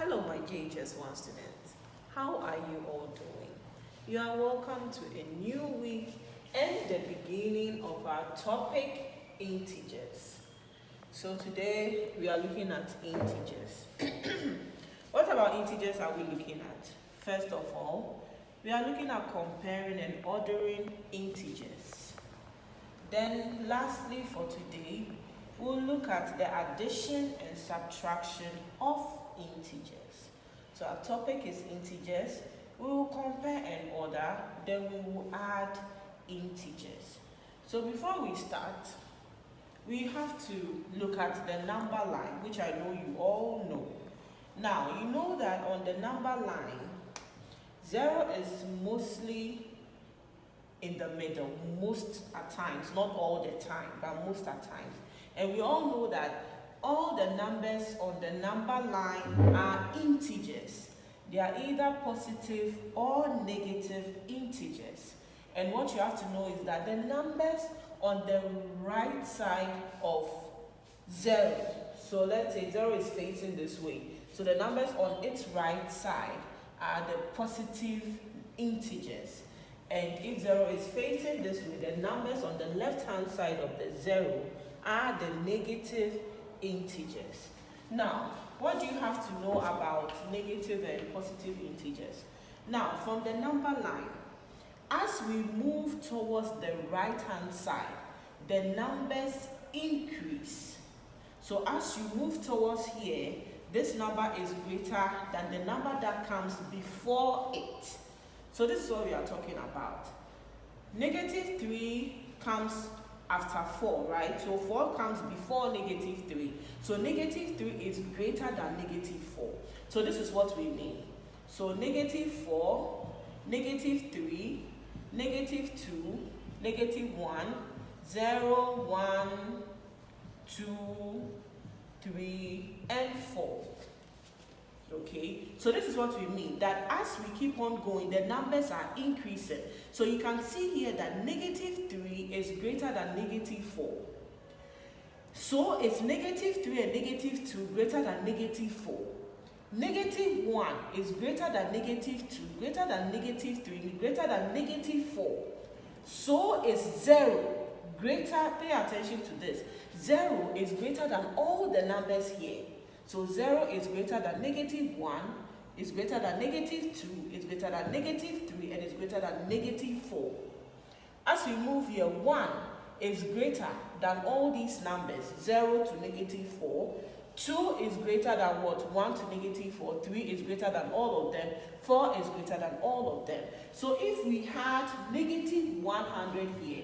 Hello, my JHS One students. How are you all doing? You are welcome to a new week and the beginning of our topic, integers. So today we are looking at integers. What about integers are we looking at? First of all, we are looking at comparing and ordering integers. Then lastly for today, we'll look at the addition and subtraction of integers. So our topic is integers. We will compare and order, then we will add integers. So before we start, we have to look at the number line, which I know you all know. Now, you know that on the number line, 0 is mostly in the middle, most at times, not all the time, but most at times. And we all know that all the numbers on the number line are integers. They are either positive or negative integers. And what you have to know is that the numbers on the right side of 0, so let's say 0 is facing this way, so the numbers on its right side are the positive integers. And if 0 is facing this way, the numbers on the left hand side of the 0 are the negative integers. Now, what do you have to know about negative and positive integers? Now, from the number line, as we move towards the right hand side, the numbers increase. So as you move towards here, this number is greater than the number that comes before it. So this is what we are talking about. Negative 3 comes after 4, right? So 4 comes before negative 3. So negative 3 is greater than negative 4. So this is what we mean. So negative 4, negative 3, negative 2, negative 1, 0, 1, 2, 3, and 4. Okay, so this is what we mean, that as we keep on going, the numbers are increasing. So you can see here that negative 3 is greater than negative 4. So it's negative 3 and negative 2 greater than negative 4. Negative 1 is greater than negative 2, greater than negative 3, greater than negative 4. So is 0 greater, pay attention to this, 0 is greater than all the numbers here. So 0 is greater than negative 1, is greater than negative 2, is greater than negative 3, and is greater than negative 4. As we move here, 1 is greater than all these numbers, 0 to negative 4. 2 is greater than what? 1 to negative 4. 3 is greater than all of them. 4 is greater than all of them. So if we had negative 100 here,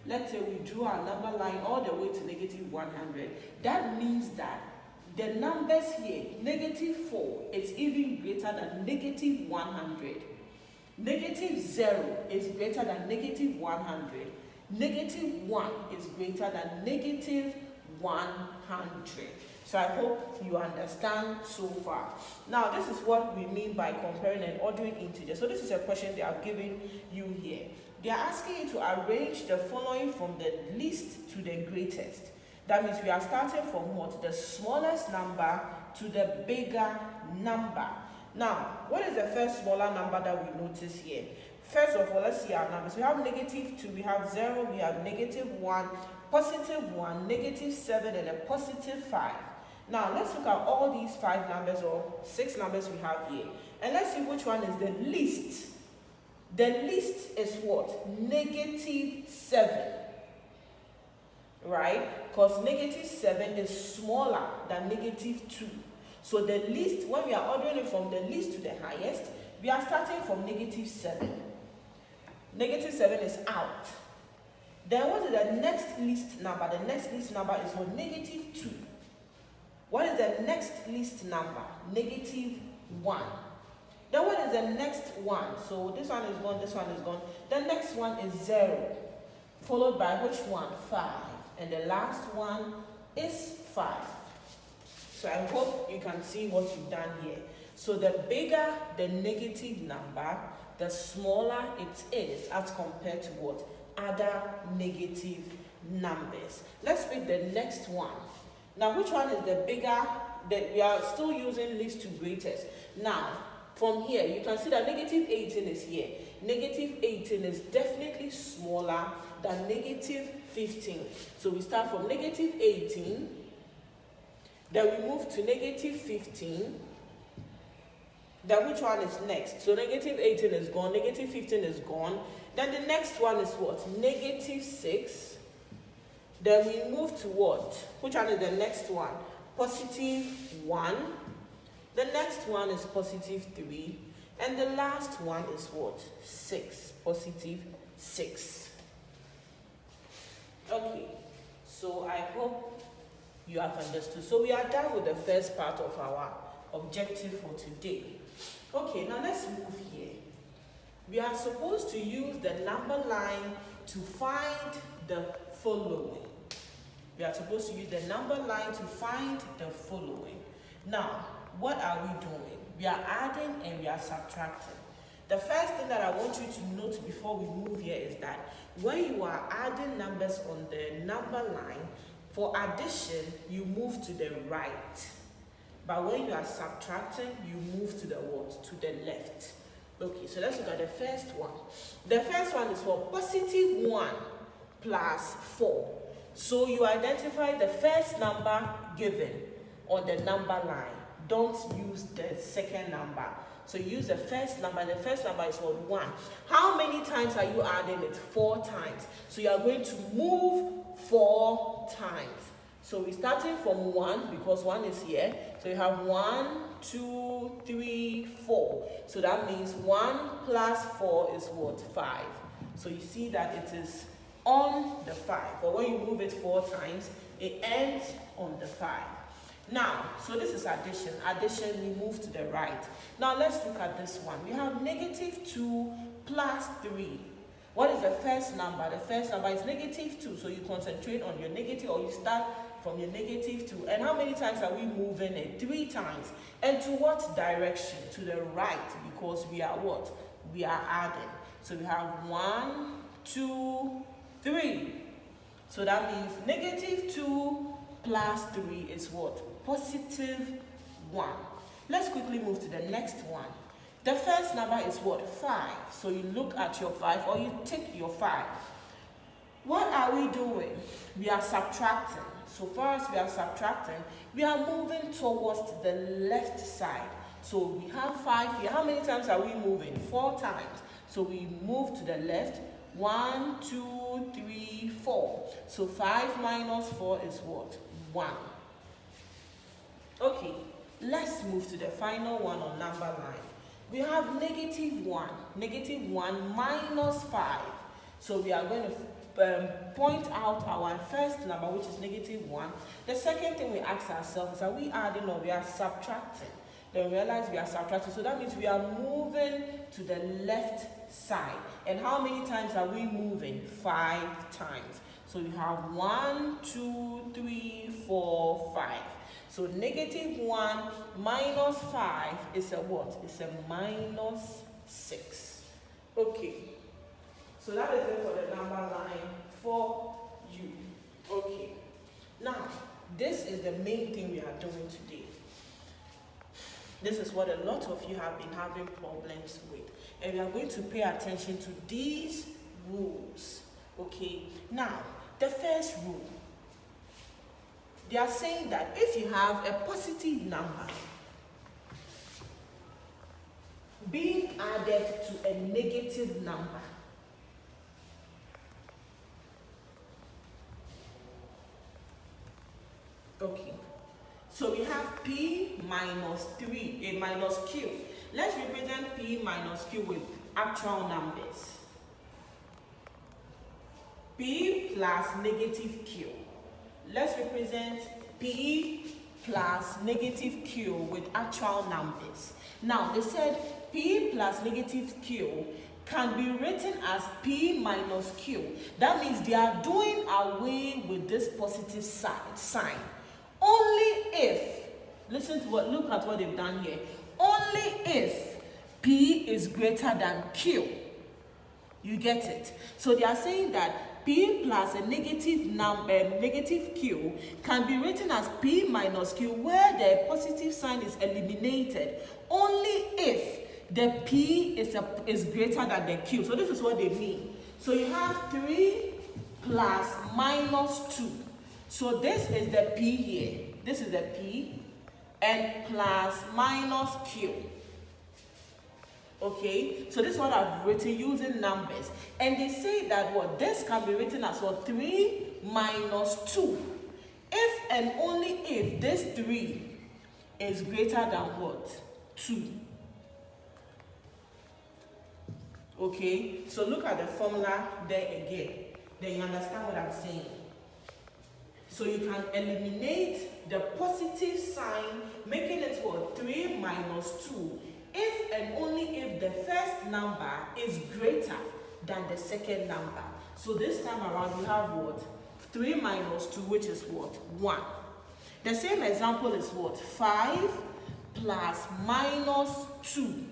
let's say we drew our number line all the way to negative 100, that means that the numbers here, negative 4, is even greater than negative 100. Negative 0 is greater than negative 100. Negative 1 is greater than negative 100. So I hope you understand so far. Now, this is what we mean by comparing and ordering integers. So this is a question they have given you here. They are asking you to arrange the following from the least to the greatest. That means we are starting from what? The smallest number to the bigger number. Now, what is the first smaller number that we notice here? First of all, let's see our numbers. We have negative 2, we have 0, we have negative 1, positive 1, negative 7, and a positive 5. Now, let's look at all these 5 numbers or 6 numbers we have here. And let's see which one is the least. The least is what? Negative 7. Right? Because negative 7 is smaller than negative 2. So the least, when we are ordering it from the least to the highest, we are starting from negative 7. Negative 7 is out. Then what is the next least number? The next least number is what? Negative 2. What is the next least number? Negative 1. Then what is the next one? So this one is gone, this one is gone. The next one is 0. Followed by which one? 5. And the last one is 5. So I hope you can see what you've done here. So the bigger the negative number, the smaller it is as compared to what? Other negative numbers. Let's pick the next one. Now, which one is the bigger that we are still using least to greatest. Now, from here, you can see that negative 18 is here. Negative 18 is definitely smaller than negative 15. So we start from negative 18, then we move to negative 15. Then which one is next? So negative 18 is gone, negative 15 is gone. Then the next one is what? Negative 6. Then we move to what? Which one is the next one? Positive 1. The next one is positive 3. And the last one is what? 6. Positive 6. Okay. So I hope you have understood. So we are done with the first part of our objective for today. Okay, now let's move here. We are supposed to use the number line to find the following. We are supposed to use the number line to find the following. Now, what are we doing? We are adding and we are subtracting. The first thing that I want you to note before we move here is that when you are adding numbers on the number line, for addition, you move to the right. But when you are subtracting, you move to the what? To the left. Okay, so let's look at the first one. The first one is for positive 1 plus 4. So you identify the first number given on the number line. Don't use the second number. So use the first number. The first number is what? 1. How many times are you adding it? 4 times. So you are going to move 4 times. So we're starting from 1 because 1 is here. So you have 1, 2, 3, 4. So that means 1 plus 4 is what? 5. So you see that it is on the 5. But when you move it 4 times, it ends on the 5. Now, so this is addition. Addition, we move to the right. Now let's look at this one. We have negative 2 plus 3. What is the first number? The first number is negative 2. So you concentrate on your negative, or you start from your negative 2. And how many times are we moving it? 3 times. And to what direction? To the right, because we are what? We are adding. So we have 1, 2, 3. So that means negative 2 plus 3 is what? Positive 1. Let's quickly move to the next one. The first number is what? 5. So you look at your 5, or you take your 5. What are we doing? We are subtracting. So far as we are subtracting, we are moving towards the left side. So we have 5 here. How many times are we moving? 4 times. So we move to the left. 1, 2, 3, 4. So 5 minus 4 is what? 1. Okay, let's move to the final one on number line. We have negative 1. Negative 1 minus 5. So we are going to point out our first number, which is negative 1. The second thing we ask ourselves is, are we adding or we are subtracting? Then we realize we are subtracting. So that means we are moving to the left side. And how many times are we moving? 5 times. So we have 1, 2, 3, 4, 5. So negative 1 minus 5 is a what? It's a minus 6. Okay. So that is it for the number line for you. Okay. Now, this is the main thing we are doing today. This is what a lot of you have been having problems with. And we are going to pay attention to these rules. Okay. Now, the first rule. They are saying that if you have a positive number being added to a negative number, okay, so we have P minus 3, minus Q. Let's represent P minus Q with actual numbers. P plus negative Q. Let's represent P plus negative Q with actual numbers. Now, they said P plus negative Q can be written as P minus Q. That means they are doing away with this positive sign. Only if, look at what they've done here. Only if P is greater than Q. You get it? So they are saying that P plus a negative Q can be written as P minus Q, where the positive sign is eliminated only if the P is greater than the Q. So this is what they mean. So you have 3 plus minus 2. So this is the P here. This is the P and plus minus Q. Okay, so this is what I've written using numbers. And they say that what this can be written as what 3 minus 2. If and only if this 3 is greater than what? 2. Okay, so look at the formula there again. Then you understand what I'm saying. So you can eliminate the positive sign, making it what? 3 minus 2. If and only if the first number is greater than the second number. So this time around we have what? 3 minus 2, which is what? 1. The same example is what? 5 plus minus 2.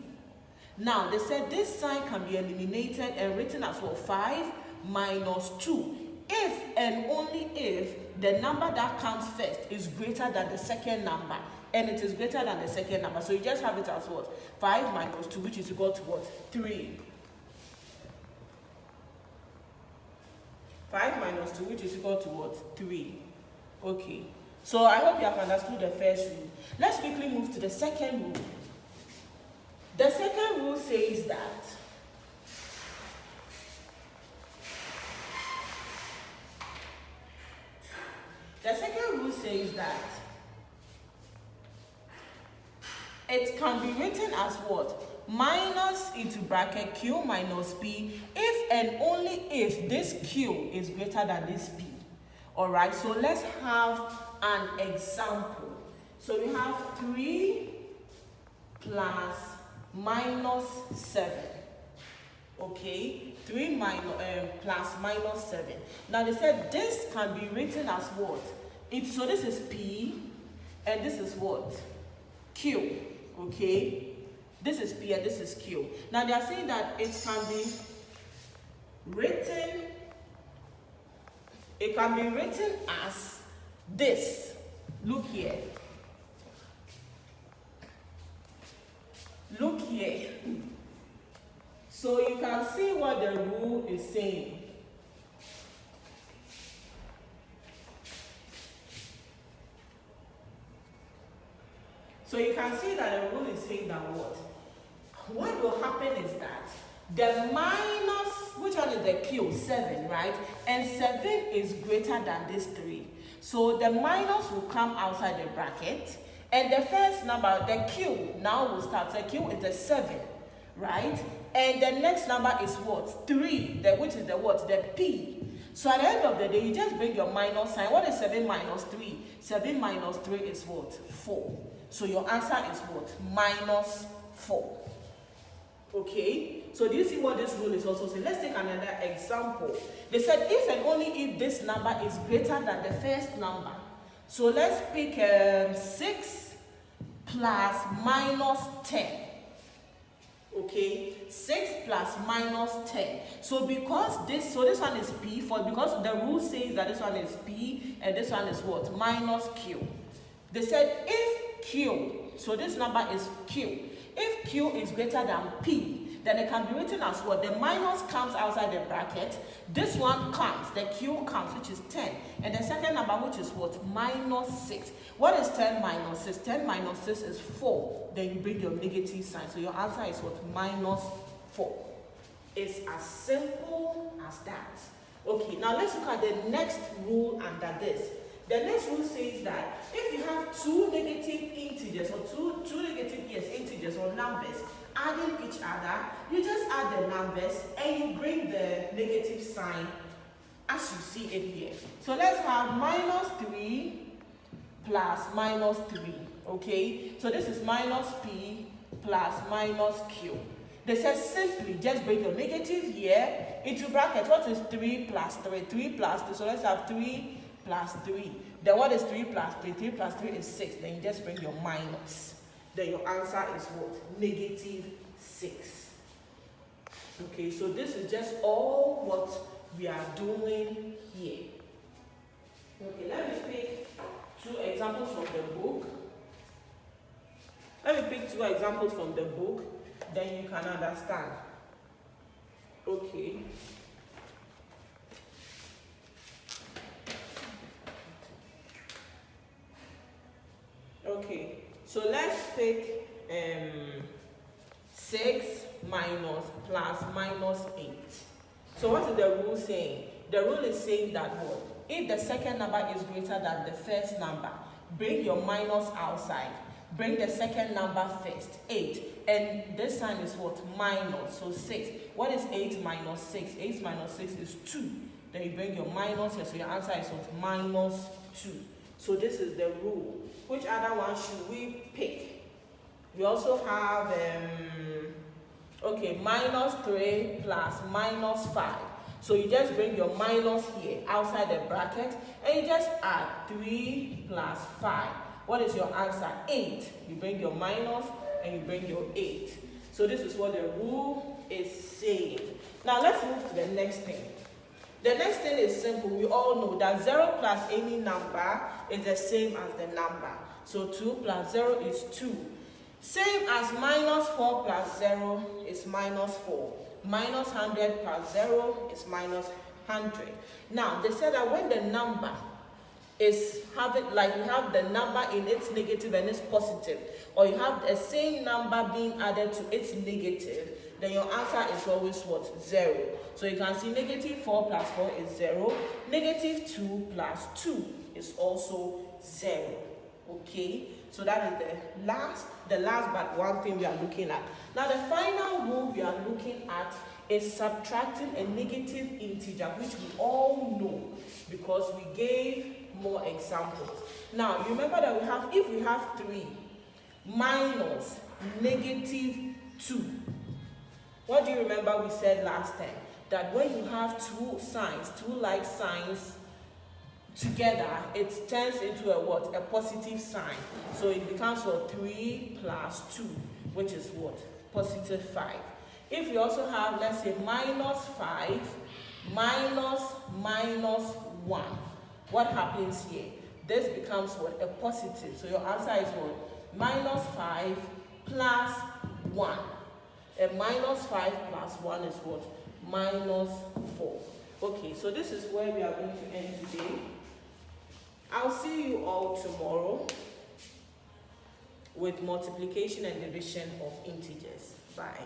Now they said this sign can be eliminated and written as what? 5 minus 2. If and only if the number that comes first is greater than the second number. And it is greater than the second number. So you just have it as what? 5 minus 2, which is equal to what? 3. 5 minus 2, which is equal to what? 3. Okay. So I hope you have understood the first rule. Let's quickly move to the second rule. The second rule says that it can be written as what? Minus into bracket Q minus P if and only if this Q is greater than this P. Alright, so let's have an example. So we have 3 plus minus 7. Okay, 3 plus minus 7. Now they said this can be written as what? So this is P and this is what? Q. Okay, this is P and this is Q. Now they are saying that it can be written as this. Look here. Look here. So you can see what the rule is saying. So you can see that the rule is saying that what? What will happen is that the minus, which one is the Q? 7, right? And 7 is greater than this 3. So the minus will come outside the bracket. And the first number, the Q, now will start. The Q is the 7, right? And the next number is what? 3, which is the what? The P. So at the end of the day, you just bring your minus sign. What is 7 minus 3? 7 minus 3 is what? 4. So your answer is what? Minus 4. Okay? So do you see what this rule is also saying? Let's take another example. They said if and only if this number is greater than the first number. So let's pick 6 plus minus 10. Okay? 6 plus minus 10. So because this one is P, because the rule says that this one is P and this one is what? Minus Q. They said if Q, so this number is Q. If Q is greater than P, then it can be written as what? The minus comes outside the bracket. This one comes, the Q comes, which is 10. And the second number, which is what? Minus 6. What is 10 minus 6? 10 minus 6 is 4. Then you bring your negative sign. So your answer is what? Minus 4. It's as simple as that. Okay, now let's look at the next rule under this. The next rule says that if you have two negative integers or two negative integers or numbers adding each other, you just add the numbers and you bring the negative sign as you see it here. So let's have minus 3 plus minus 3. Okay, so this is minus P plus minus Q. They said simply just bring your negative here into bracket. What is 3 plus 3? 3 plus 3. So let's have 3 plus 3. Then what is 3 plus 3? 3 plus 3 is 6. Then you just bring your minus. Then your answer is what? Negative 6. Okay, so this is just all what we are doing here. Okay, let me pick two examples from the book. Then you can understand. Okay. Okay, so let's pick 6 minus plus minus 8. So what is the rule saying? The rule is saying that what? If the second number is greater than the first number, bring your minus outside. Bring the second number first, 8. And this sign is what? Minus, so 6. What is 8 minus 6? 8 minus 6 is 2. Then you bring your minus here, so your answer is what? Minus 2. So this is the rule. Which other one should we pick? We also have, okay, minus 3 plus minus 5. So you just bring your minus here outside the bracket and you just add 3 plus 5. What is your answer? 8. You bring your minus and you bring your 8. So this is what the rule is saying. Now let's move to the next thing. The next thing is simple. We all know that 0 plus any number is the same as the number. So 2 plus 0 is 2. Same as minus 4 plus 0 is minus 4. Minus 100 plus 0 is minus 100. Now, they said that when the number is like you have the number in its negative and its positive, or you have the same number being added to its negative, then your answer is always what? 0. So you can see negative 4 plus 4 is 0. Negative 2 plus 2 is also 0. Okay? So that is the last but one thing we are looking at. Now the final rule we are looking at is subtracting a negative integer, which we all know because we gave more examples. Now you remember that if we have 3 minus negative 2. What do you remember we said last time? That when you have two like signs together, it turns into a what? A positive sign. So it becomes what? 3 plus 2, which is what? Positive 5. If we also have, let's say, minus 5 minus 1, what happens here? This becomes what? A positive. So your answer is what? Minus 5 plus 1. And minus 5 plus 1 is what? Minus 4. Okay, so this is where we are going to end today. I'll see you all tomorrow with multiplication and division of integers. Bye.